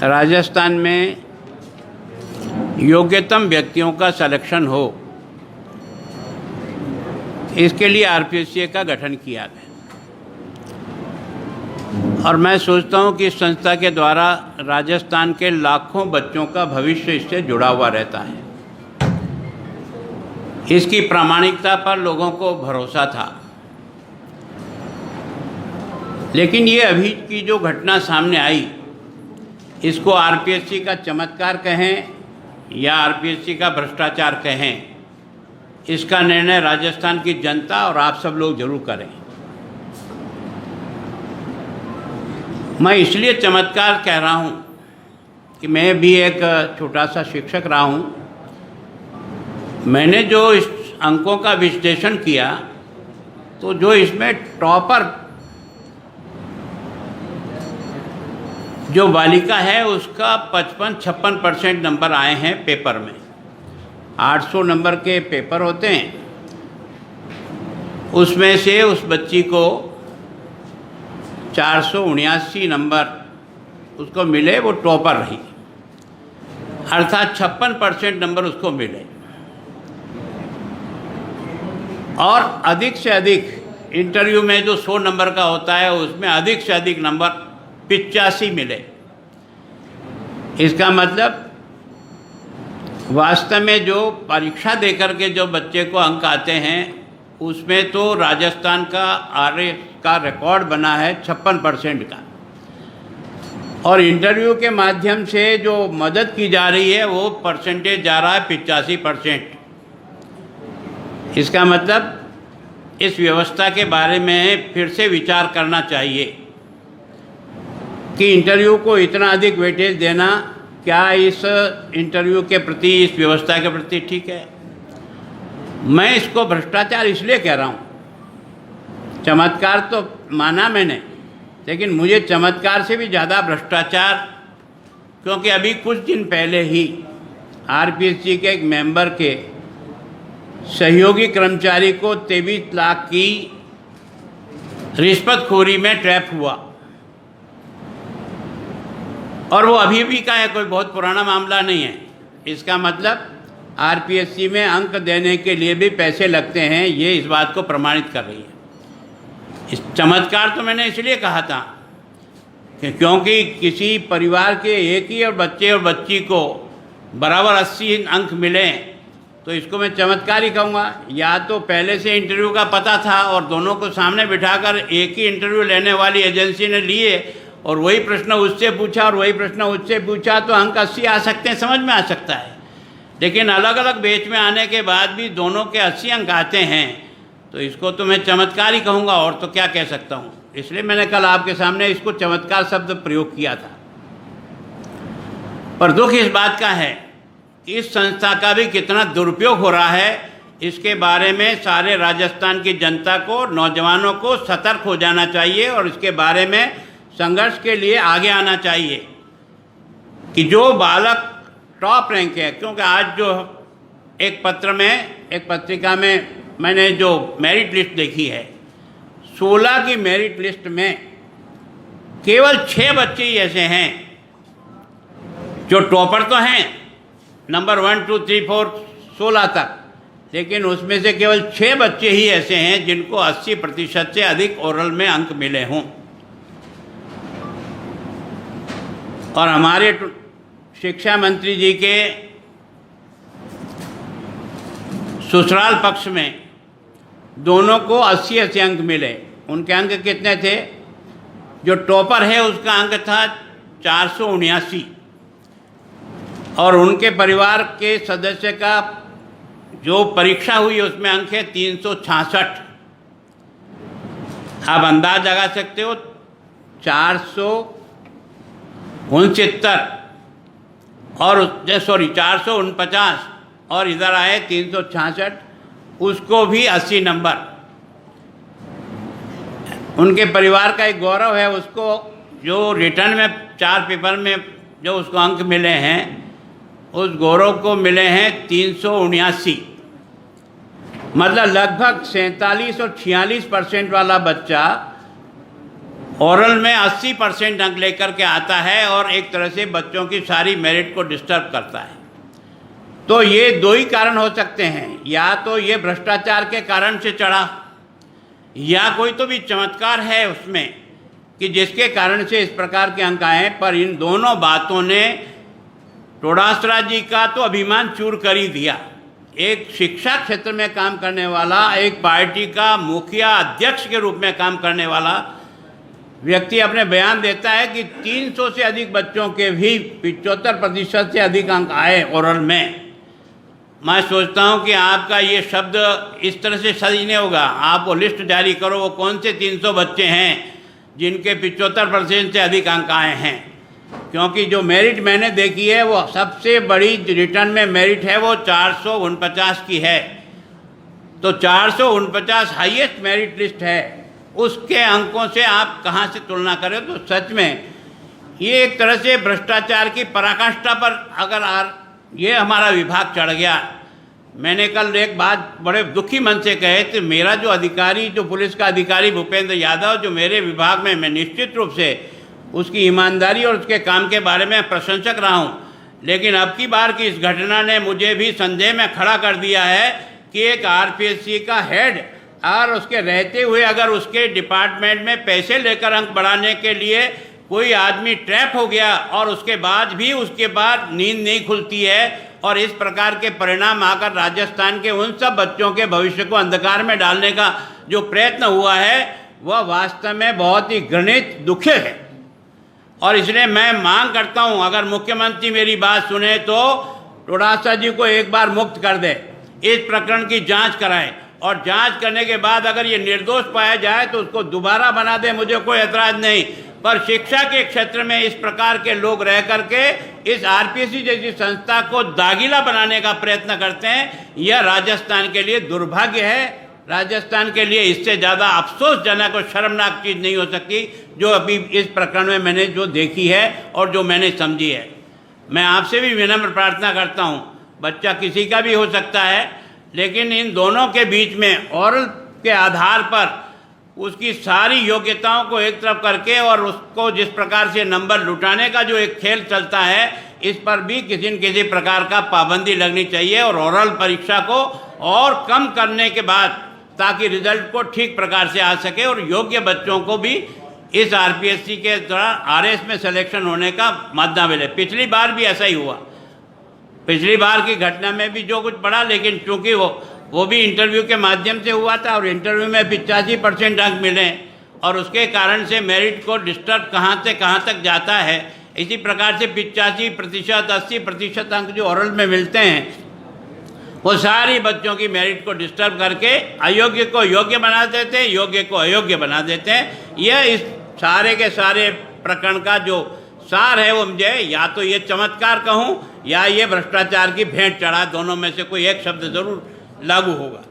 राजस्थान में योग्यतम व्यक्तियों का सिलेक्शन हो, इसके लिए आरपीएससी का गठन किया गया। और मैं सोचता हूँ कि इस संस्था के द्वारा राजस्थान के लाखों बच्चों का भविष्य इससे जुड़ा हुआ रहता है। इसकी प्रामाणिकता पर लोगों को भरोसा था, लेकिन ये अभी की जो घटना सामने आई, इसको आरपीएससी का चमत्कार कहें या आरपीएससी का भ्रष्टाचार कहें, इसका निर्णय राजस्थान की जनता और आप सब लोग जरूर करें। मैं इसलिए चमत्कार कह रहा हूँ कि मैं भी एक छोटा सा शिक्षक रहा हूँ। मैंने जो इस अंकों का विश्लेषण किया तो जो इसमें टॉपर जो बालिका है उसका 55-56% नंबर आए हैं पेपर में। 800 नंबर के पेपर होते हैं, उसमें से उस बच्ची को 479 नंबर उसको मिले, वो टॉपर रही, अर्थात 56% नंबर उसको मिले। और अधिक से अधिक इंटरव्यू में जो 100 नंबर का होता है उसमें अधिक से अधिक नंबर 85 मिले। इसका मतलब वास्तव में जो परीक्षा देकर के जो बच्चे को अंक आते हैं उसमें तो राजस्थान का आरए का रिकॉर्ड बना है 56% का, और इंटरव्यू के माध्यम से जो मदद की जा रही है वो परसेंटेज जा रहा है 85%। इसका मतलब इस व्यवस्था के बारे में फिर से विचार करना चाहिए कि इंटरव्यू को इतना अधिक वेटेज देना क्या इस इंटरव्यू के प्रति, इस व्यवस्था के प्रति ठीक है? मैं इसको भ्रष्टाचार इसलिए कह रहा हूँ, चमत्कार तो माना मैंने, लेकिन मुझे चमत्कार से भी ज़्यादा भ्रष्टाचार, क्योंकि अभी कुछ दिन पहले ही आरपीएससी के एक मेंबर के सहयोगी कर्मचारी को 23 लाख की रिश्वतखोरी में ट्रैप हुआ, और वो अभी भी का है, कोई बहुत पुराना मामला नहीं है। इसका मतलब आरपीएससी में अंक देने के लिए भी पैसे लगते हैं, ये इस बात को प्रमाणित कर रही है। इस चमत्कार तो मैंने इसलिए कहा था कि क्योंकि किसी परिवार के एक ही और बच्चे और बच्ची को बराबर 80 अंक मिले तो इसको मैं चमत्कार ही कहूँगा। या तो पहले से इंटरव्यू का पता था और दोनों को सामने बिठाकर एक ही इंटरव्यू लेने वाली एजेंसी ने लिए और वही प्रश्न उससे पूछा और वही प्रश्न उससे पूछा तो अंक 80 आ सकते हैं, समझ में आ सकता है। लेकिन अलग अलग बैच में आने के बाद भी दोनों के 80 अंक आते हैं तो इसको तो मैं चमत्कार ही कहूँगा, और तो क्या कह सकता हूँ। इसलिए मैंने कल आपके सामने इसको चमत्कार शब्द प्रयोग किया था। पर दुख इस बात का है इस संस्था का भी कितना दुरुपयोग हो रहा है, इसके बारे में सारे राजस्थान की जनता को, नौजवानों को सतर्क हो जाना चाहिए और इसके बारे में संघर्ष के लिए आगे आना चाहिए कि जो बालक टॉप रैंक है। क्योंकि आज जो एक पत्र में, एक पत्रिका में मैंने जो मेरिट लिस्ट देखी है, 16 की मेरिट लिस्ट में केवल 6 बच्चे ही ऐसे हैं जो टॉपर तो हैं, नंबर 1, 2, 3, 4, 16 तक, लेकिन उसमें से केवल 6 बच्चे ही ऐसे हैं जिनको 80% से अधिक ओरल में अंक मिले हों। और हमारे शिक्षा मंत्री जी के ससुराल पक्ष में दोनों को 80 अंक मिले। उनके अंक कितने थे? जो टॉपर है उसका अंक था 479 और उनके परिवार के सदस्य का जो परीक्षा हुई उसमें अंक है 366। आप अंदाज लगा सकते हो, 449 और इधर आए 366, उसको भी 80 नंबर। उनके परिवार का एक गौरव है, उसको जो रिटर्न में 4 पेपर में जो उसको अंक मिले हैं, उस गौरव को मिले हैं 379। मतलब लगभग 47 और 46% वाला बच्चा ओरल में 80% अंक लेकर के आता है और एक तरह से बच्चों की सारी मेरिट को डिस्टर्ब करता है। तो ये दो ही कारण हो सकते हैं, या तो ये भ्रष्टाचार के कारण से चढ़ा, या कोई तो भी चमत्कार है उसमें कि जिसके कारण से इस प्रकार के अंक आए। पर इन दोनों बातों ने डोटासरा जी का तो अभिमान चूर कर ही दिया। एक शिक्षा क्षेत्र में काम करने वाला, एक पार्टी का मुखिया अध्यक्ष के रूप में काम करने वाला व्यक्ति अपने बयान देता है कि 300 से अधिक बच्चों के भी 75% से अधिक अंक आए ओरल में। मैं सोचता हूं कि आपका ये शब्द इस तरह से सही नहीं होगा। आप वो लिस्ट जारी करो, वो कौन से 300 बच्चे हैं जिनके 75% से अधिक अंक आए हैं, क्योंकि जो मेरिट मैंने देखी है वो सबसे बड़ी रिटर्न में मेरिट है वो 449 की है। तो 449 हाईएस्ट मेरिट लिस्ट है, उसके अंकों से आप कहाँ से तुलना करें। तो सच में ये एक तरह से भ्रष्टाचार की पराकाष्ठा पर अगर ये हमारा विभाग चढ़ गया। मैंने कल एक बात बड़े दुखी मन से कहे कि मेरा जो अधिकारी, जो पुलिस का अधिकारी भूपेंद्र यादव जो मेरे विभाग में, मैं निश्चित रूप से उसकी ईमानदारी और उसके काम के बारे में प्रशंसक रहा हूँ, लेकिन अब की बार की इस घटना ने मुझे भी संदेह में खड़ा कर दिया है कि एक आरपीएससी का हेड और उसके रहते हुए अगर उसके डिपार्टमेंट में पैसे लेकर अंक बढ़ाने के लिए कोई आदमी ट्रैप हो गया और उसके बाद नींद नहीं खुलती है और इस प्रकार के परिणाम आकर राजस्थान के उन सब बच्चों के भविष्य को अंधकार में डालने का जो प्रयत्न हुआ है वह वास्तव में बहुत ही घृणित, दुखद है। और इसलिए मैं मांग करता हूं, अगर मुख्यमंत्री मेरी बात सुने तो डोटासरा जी को एक बार मुक्त कर दे, इस प्रकरण की जांच कराएं और जांच करने के बाद अगर ये निर्दोष पाया जाए तो उसको दोबारा बना दे, मुझे कोई एतराज नहीं। पर शिक्षा के क्षेत्र में इस प्रकार के लोग रह करके इस आरपीएससी जैसी संस्था को दागीला बनाने का प्रयत्न करते हैं, यह राजस्थान के लिए दुर्भाग्य है। राजस्थान के लिए इससे ज़्यादा अफसोसजनक और शर्मनाक चीज़ नहीं हो सकती जो अभी इस प्रकरण में मैंने जो देखी है और जो मैंने समझी है। मैं आपसे भी विनम्र प्रार्थना करता हूँ, बच्चा किसी का भी हो सकता है, लेकिन इन दोनों के बीच में ओरल के आधार पर उसकी सारी योग्यताओं को एक तरफ करके और उसको जिस प्रकार से नंबर लुटाने का जो एक खेल चलता है, इस पर भी किसी न किसी प्रकार का पाबंदी लगनी चाहिए और ओरल परीक्षा को और कम करने के बाद ताकि रिजल्ट को ठीक प्रकार से आ सके और योग्य बच्चों को भी इस आरपीएससी के दौरान आरएस में सिलेक्शन होने का मौका मिले। पिछली बार भी ऐसा ही हुआ, पिछली बार की घटना में भी जो कुछ पड़ा, लेकिन चूंकि वो भी इंटरव्यू के माध्यम से हुआ था और इंटरव्यू में 85% अंक मिले और उसके कारण से मेरिट को डिस्टर्ब कहाँ से कहाँ तक जाता है। इसी प्रकार से 85%, 80% अंक जो ओरल में मिलते हैं वो सारी बच्चों की मेरिट को डिस्टर्ब करके अयोग्य को योग्य बना देते हैं, योग्य को अयोग्य बना देते हैं। यह इस सारे के सारे प्रकरण का जो सार है वो मुझे या तो ये चमत्कार कहूँ या ये भ्रष्टाचार की भेंट चढ़ा, दोनों में से कोई एक शब्द जरूर लागू होगा।